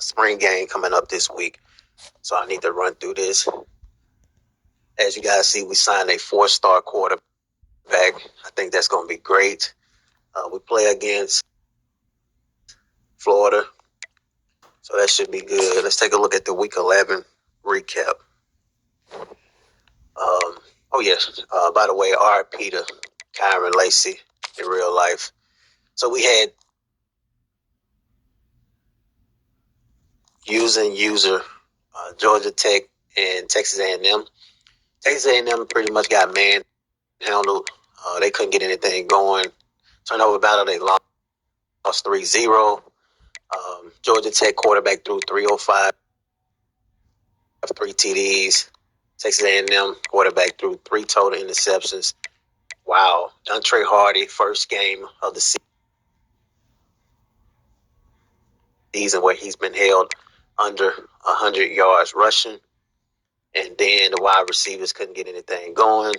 spring game coming up this week. So I need to run through this. As you guys see, we signed a 4-star quarterback. I think that's going to be great. We play against Florida, so that should be good. Let's take a look at the Week 11 recap. Oh, yes. By the way, RIP to Kyren Lacy in real life. So we had user Georgia Tech and Texas A&M. Texas A&M pretty much got manhandled. They couldn't get anything going. Turnover battle, they lost 3-0. Georgia Tech quarterback threw 305, 3 TDs. Texas A&M quarterback threw 3 total interceptions. Wow. Dontre Hardy, first game of the season where he's been held under 100 yards rushing. And then the wide receivers couldn't get anything going.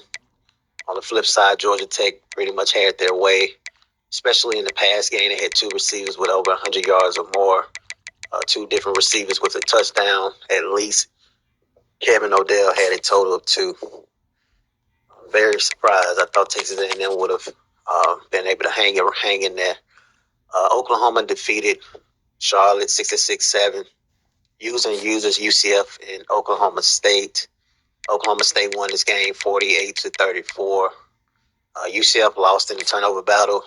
On the flip side, Georgia Tech pretty much had their way, especially in the pass game. They had 2 receivers with over 100 yards or more, 2 different receivers with a touchdown at least. Kevin Odell had a total of 2. I'm very surprised. I thought Texas A&M would have been able to hang in there. Oklahoma defeated Charlotte 66-7. Users UCF and Oklahoma State. Oklahoma State won this game 48-34. UCF lost in the turnover battle.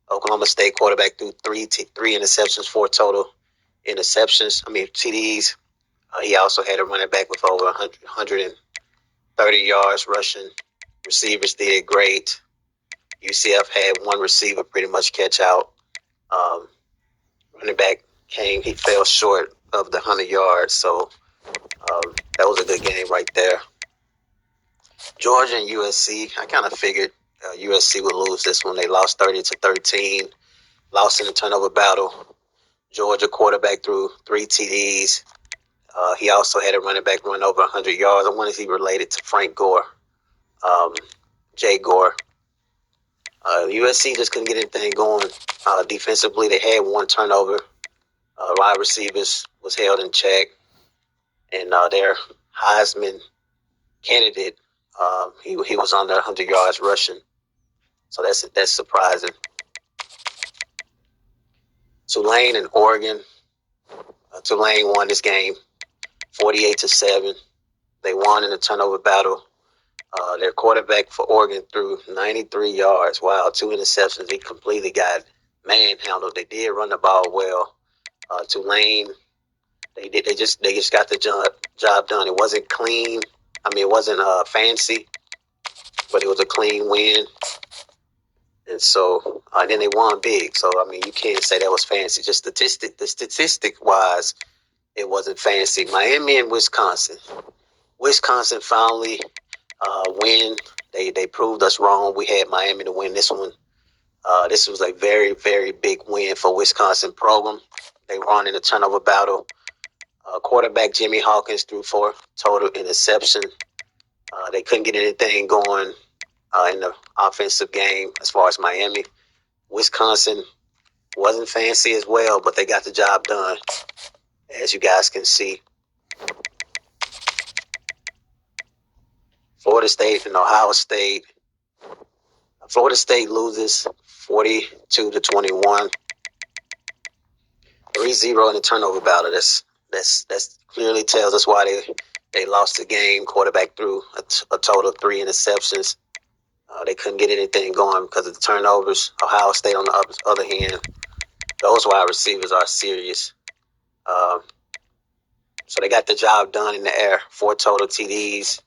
Oklahoma State quarterback threw 3 interceptions, 4 total TDs. He also had a running back with over 130 yards rushing. Receivers did great. UCF had 1 receiver pretty much catch out. Running back he fell short of the 100 yards, so that was a good game right there. Georgia and USC, I kind of figured USC would lose this one. They lost 30-13, lost in the turnover battle. Georgia quarterback threw 3 TDs. He also had a running back run over 100 yards. I wonder if he related to Frank Gore, Jay Gore. USC just couldn't get anything going defensively. They had 1 turnover. Wide receivers was held in check. And their Heisman candidate, he was under 100 yards rushing. So that's surprising. Tulane and Oregon. Tulane won this game 48-7. They won in the turnover battle. Their quarterback for Oregon threw 93 yards. Wow, 2 interceptions. He completely got manhandled. They did run the ball well. Tulane, they just got the job done. It wasn't clean. It wasn't fancy, but it was a clean win. And so then they won big. So you can't say that was fancy. Just statistic wise, it wasn't fancy. Miami and Wisconsin. Wisconsin finally win. They proved us wrong. We had Miami to win this one. This was a very, very big win for Wisconsin program. They won in the turnover battle. Quarterback Jimmy Hawkins threw 4 total interception. They couldn't get anything going in the offensive game as far as Miami. Wisconsin wasn't fancy as well, but they got the job done, as you guys can see. Florida State and Ohio State. Florida State loses 42-21. 3-0 in the turnover battle. That's clearly tells us why they lost the game. Quarterback threw a total of 3 interceptions. They couldn't get anything going because of the turnovers. Ohio State, on the other hand, those wide receivers are serious. So they got the job done in the air. 4 total TDs.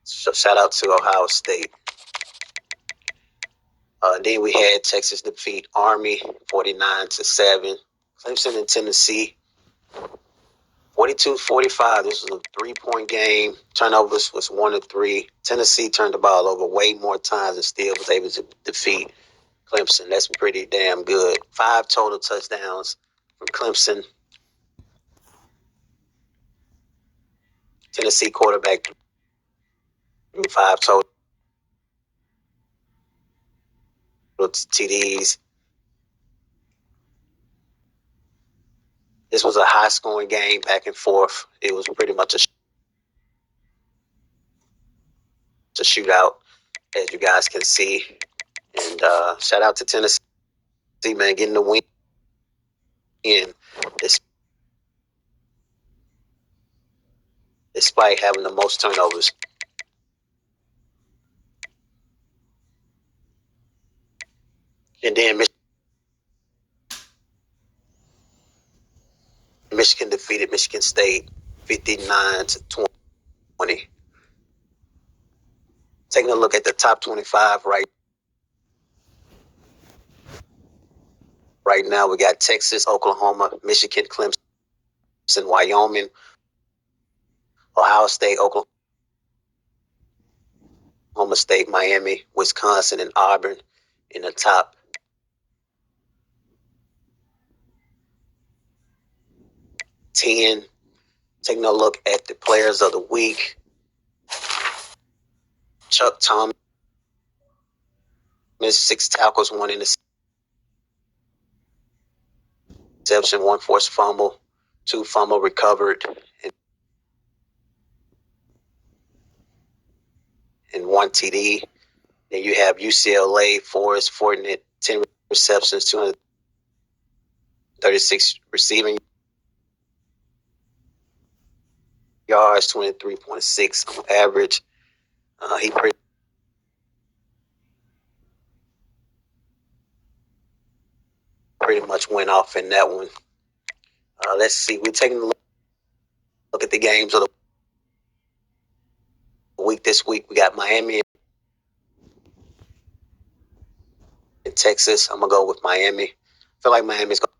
So shout out to Ohio State. Then we had Texas defeat Army 49-7. Clemson and Tennessee 42-45. This was a 3-point game. Turnovers was 1-3. Tennessee turned the ball over way more times and still was able to defeat Clemson. That's pretty damn good. 5 total touchdowns from Clemson. Tennessee quarterback 5 total TDs. This was a high-scoring game, back and forth. It was pretty much a shootout, as you guys can see. And shout out to Tennessee, man, getting the win despite having the most turnovers. And then Michigan defeated Michigan State 59-20. Taking a look at the top 25 right now, we got Texas, Oklahoma, Michigan, Clemson, Wyoming, Ohio State, Oklahoma State, Miami, Wisconsin, and Auburn in the top 10. Taking a look at the players of the week. Chuck Thomas, 6 tackles, 1 interception, 1 forced fumble, 2 fumble recovered, and 1 TD. Then you have UCLA, Forrest Fortnite, 10 receptions, 236 receiving yards, 23.6 on average. He pretty much went off in that one. Let's see. We're taking a look at the games of the week. This week we got Miami and Texas. I'm going to go with Miami. I feel like Miami's going